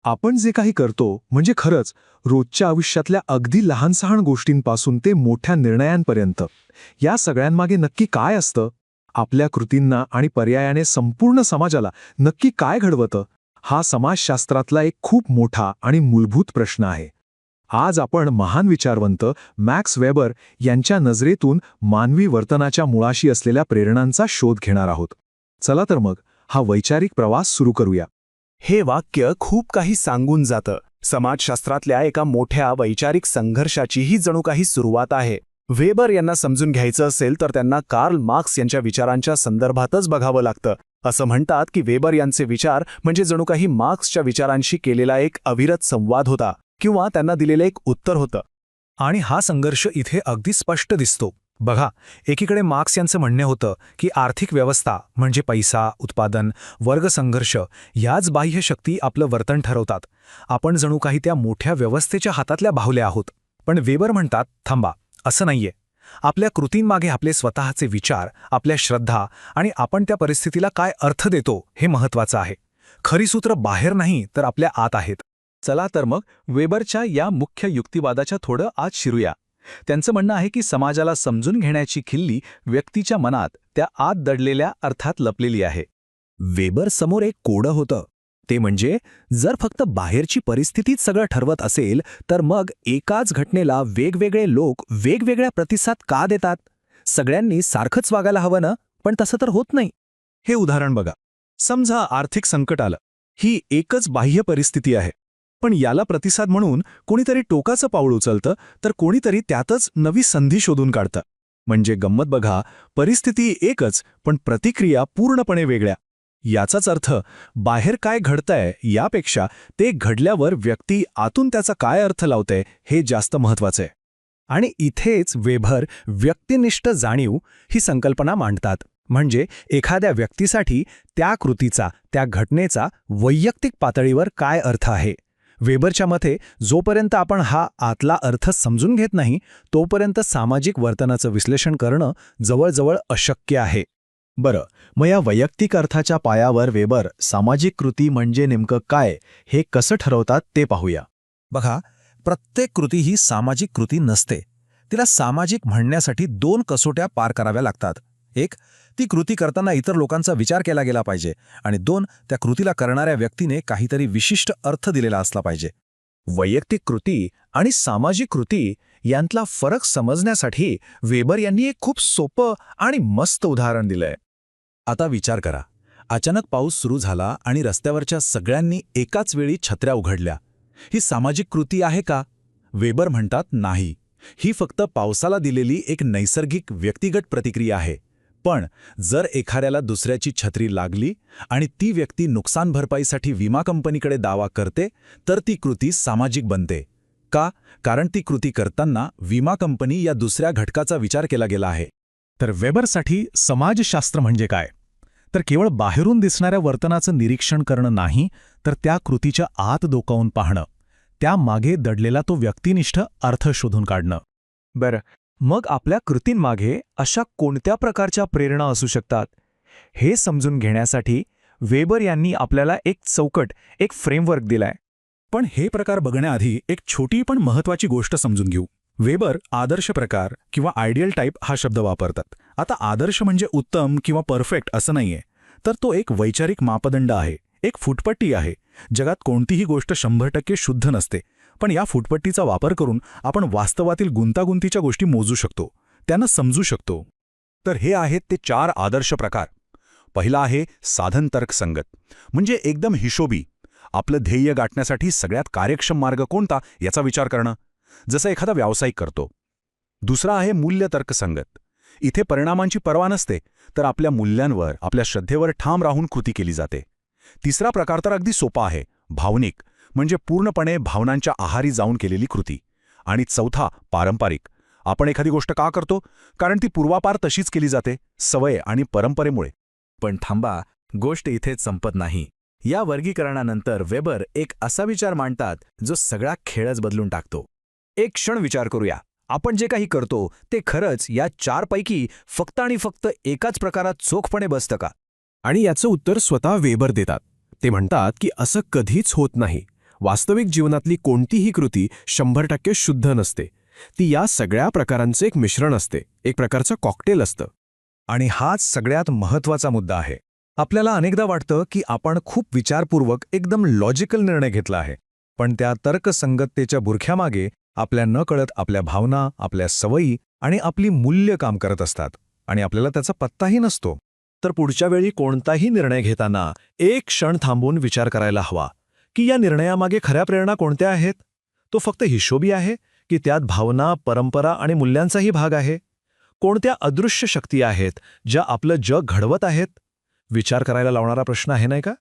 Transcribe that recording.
आपण जे काही करतो म्हणजे खरंच रोजच्या आयुष्यातल्या अगदी लहान-सहान गोष्टींपासून ते मोठ्या निर्णयांपर्यंत या सगळ्यांमागे नक्की काय असतं? आपल्या कृतींना आणि पर्यायाने संपूर्ण समाजाला नक्की काय घडवतं? हा समाजशास्त्रातला एक खूप मोठा आणि मूलभूत प्रश्न आहे. आज आपण महान विचारवंत मॅक्स वेबर यांच्या नजरेतून मानवी वर्तनाच्या मुळाशी असलेल्या प्रेरणांचा शोध घेणार आहोत. चला तर मग हा वैचारिक प्रवास सुरू करूया. हे वाक्य खूप काही सांगून जातं. समाजशास्त्रातल्या एका मोठ्या वैचारिक संघर्षाची ही जणू काही सुरुवात आहे. वेबर यांना समजून घ्यायचं असेल तर त्यांना कार्ल मार्क्स यांच्या विचारांच्या संदर्भातच बघावं लागतं. असं म्हणतात की वेबर यांचे विचार म्हणजे जणू काही मार्क्सच्या विचारांशी केलेला एक अविरत संवाद होता किंवा त्यांना दिलेलं एक उत्तर होतं. आणि हा संघर्ष इथे अगदी स्पष्ट दिसतो. बघा, एकीकडे मार्क्स यांचं म्हणणे होतं की आर्थिक व्यवस्था म्हणजे पैसा, उत्पादन, वर्गसंघर्ष याच बाह्य शक्ती आपलं वर्तन ठरवतात. आपण जणू काही त्या मोठ्या व्यवस्थेच्या हातातल्या बाहुल्या आहोत. पण वेबर म्हणतात, थांबा, असं नाहीये. आपल्या कृतींमागे आपले स्वतःचे विचार, आपल्या श्रद्धा आणि आपण त्या परिस्थितीला काय अर्थ देतो हे महत्त्वाचं आहे. खरी सूत्र बाहेर नाही तर आपल्या आत आहेत. चला तर मग वेबरच्या या मुख्य युक्तिवादाच्या थोडं आत शिरूया. त्यांचं म्हणणं आहे की समाजाला समजून घेण्याची खिल्ली व्यक्तीच्या मनात त्या आत दडलेल्या अर्थात लपलेली आहे. वेबर समोर एक कोडं होतं. ते म्हणजे जर फक्त बाहेरची परिस्थितीच सगळं ठरवत असेल तर मग एकाच घटनेला वेगवेगळे लोक वेगवेगळ्या प्रतिसाद का देतात? सगळ्यांनी सारखंच वागायला हवं ना? पण तसं तर होत नाही. हे उदाहरण बघा. समजा आर्थिक संकट आलं. ही एकच बाह्य परिस्थिती आहे. पण याला प्रतिसाद म्हणून कोणीतरी टोकाचं पाऊल उचलतं तर कोणीतरी त्यातच नवी संधी शोधून काढतं. म्हणजे गंमत बघा, परिस्थिती एकच पण प्रतिक्रिया पूर्णपणे वेगळ्या. याचाच अर्थ बाहेर काय घडतंय यापेक्षा ते घडल्यावर व्यक्ती आतून त्याचा काय अर्थ लावते हे जास्त महत्वाचं आहे. आणि इथेच वेबर व्यक्तिनिष्ठ जाणीव ही संकल्पना मांडतात. म्हणजे एखाद्या व्यक्तीसाठी त्या कृतीचा, त्या घटनेचा वैयक्तिक पातळीवर काय अर्थ आहे. वेबरच्या मते जोपर्यंत आपण हा आतला अर्थ समजून घेत नाही तोपर्यंत सामाजिक वर्तनाचं विश्लेषण करणं जवळजवळ अशक्य आहे. बरं, मग या वैयक्तिक अर्थाच्या पायावर वेबर सामाजिक कृती म्हणजे नेमकं काय हे कसं ठरवतात ते पाहूया. बघा, प्रत्येक कृती ही सामाजिक कृती नसते. तिला सामाजिक म्हणण्यासाठी 2 कसोट्या पार कराव्या लागतात. 1, ती कृती करताना इतर लोकांचा विचार केला गेला पाहिजे आणि 2, त्या कृतीला करणाऱ्या व्यक्तीने काहीतरी विशिष्ट अर्थ दिलेला असला पाहिजे. वैयक्तिक कृती आणि सामाजिक कृती यांतला फरक समजण्यासाठी वेबर यांनी एक खूप सोपं आणि मस्त उदाहरण दिलंय. आता विचार करा, अचानक पाऊस सुरू झाला आणि रस्त्यावरच्या सगळ्यांनी एकाच वेळी छत्र्या उघडल्या. ही सामाजिक कृती आहे का? वेबर म्हणतात नाही. ही फक्त पावसाला दिलेली एक नैसर्गिक व्यक्तिगत प्रतिक्रिया आहे. पण जर एखाद्याला दुसऱ्याची छत्री लागली आणि ती व्यक्ती नुकसान भरपाईसाठी विमा कंपनीकडे दावा करते तर ती कृती सामाजिक बनते. का? कारण ती कृती करताना विमा कंपनी या दुसऱ्या घटकाचा विचार केला गेला आहे. तर वेबरसाठी समाजशास्त्र म्हणजे काय? तर केवळ बाहेरून दिसणाऱ्या वर्तनाचं निरीक्षण करणं नाही, तर त्या कृतीच्या आत डोकावून पाहणं, त्यामागे दडलेला तो व्यक्तिनिष्ठ अर्थ शोधून काढणं. बरं, मग आपल्या कृतींमागे अशा कोणत्या प्रकारच्या प्रेरणा असू शकतात? हे समजून घेण्यासाठी वेबर यांनी आपल्याला एक चौकट, एक फ्रेमवर्क दिलाय. पण हे प्रकार बघण्याआधी एक छोटी पण महत्वाची गोष्ट समजून घेऊ. वेबर आदर्श प्रकार किंवा आयडियल टाईप हा शब्द वापरतात. आता आदर्श म्हणजे उत्तम किंवा परफेक्ट असं नाहीये, तर तो एक वैचारिक मापदंड आहे, एक फुटपट्टी आहे. जगात कोणतीही गोष्ट 100% शुद्ध नसते, पण या फुटपट्टीचा वापर करून आपण वास्तवातील गुंतागुंतीच्या गोष्टी मोजू शकतो, त्यांना समजू शकतो. तर हे आहेत ते 4 आदर्श प्रकार. पहिला आहे साधन तर्कसंगत, म्हणजे एकदम हिशोबी. आपलं ध्येय गाठण्यासाठी सगळ्यात कार्यक्षम मार्ग कोणता याचा विचार करणं, जसं एखादा व्यावसायिक करतो. दुसरा आहे मूल्य तर्कसंगत. इथे परिणामांची पर्वा नसते, तर आपल्या मूल्यांवर, आपल्या श्रद्धेवर ठाम राहून कृती केली जाते. तिसरा प्रकार तर अगदी सोपा आहे, भावनिक, म्हणजे पूर्णपणे भावनांच्या आहारी जाऊन केलेली कृती. आणि चौथा पारंपरिक. आपण एखादी गोष्ट का करतो? कारण ती पूर्वापार तशीच केली जाते, सवय आणि परंपरेमुळे. पण थांबा, गोष्ट इथेच संपत नाही. या वर्गीकरणानंतर वेबर एक असा विचार मांडतात जो सगळा खेळच बदलून टाकतो. एक क्षण विचार करूया. आपण जे काही करतो ते खरंच या 4 पैकी फक्त आणि फक्त एकाच प्रकारात चोखपणे बसतं का? आणि याचं उत्तर स्वतः वेबर देतात. ते म्हणतात की असं कधीच होत नाही. वास्तविक जीवनातली कोणतीही कृती 100% शुद्ध नसते. ती या सगळ्या प्रकारांचं एक मिश्रण असते, एक प्रकारचं कॉकटेल असतं. आणि हाच सगळ्यात महत्त्वाचा मुद्दा आहे. आपल्याला अनेकदा वाटतं की आपण खूप विचारपूर्वक एकदम लॉजिकल निर्णय घेतला आहे, पण त्या तर्कसंगततेच्या बुरख्यामागे आपल्या नकळत आपल्या भावना, आपल्या सवयी आणि आपली मूल्य काम करत असतात आणि आपल्याला त्याचा पत्ताही नसतो. तर पुढच्या वेळी कोणताही निर्णय घेताना एक क्षण थांबून विचार करायला हवा की या निर्णयामागे खऱ्या प्रेरणा कोणत्या आहेत. तो फक्त हिशोबी आहे की त्यात भावना, परंपरा आणि मूल्यांचाही भाग आहे. कोणत्या अदृश्य शक्ती आहेत ज्या आपलं जग घडवत आहेत. विचार करायला लावणारा प्रश्न आहे नाही का?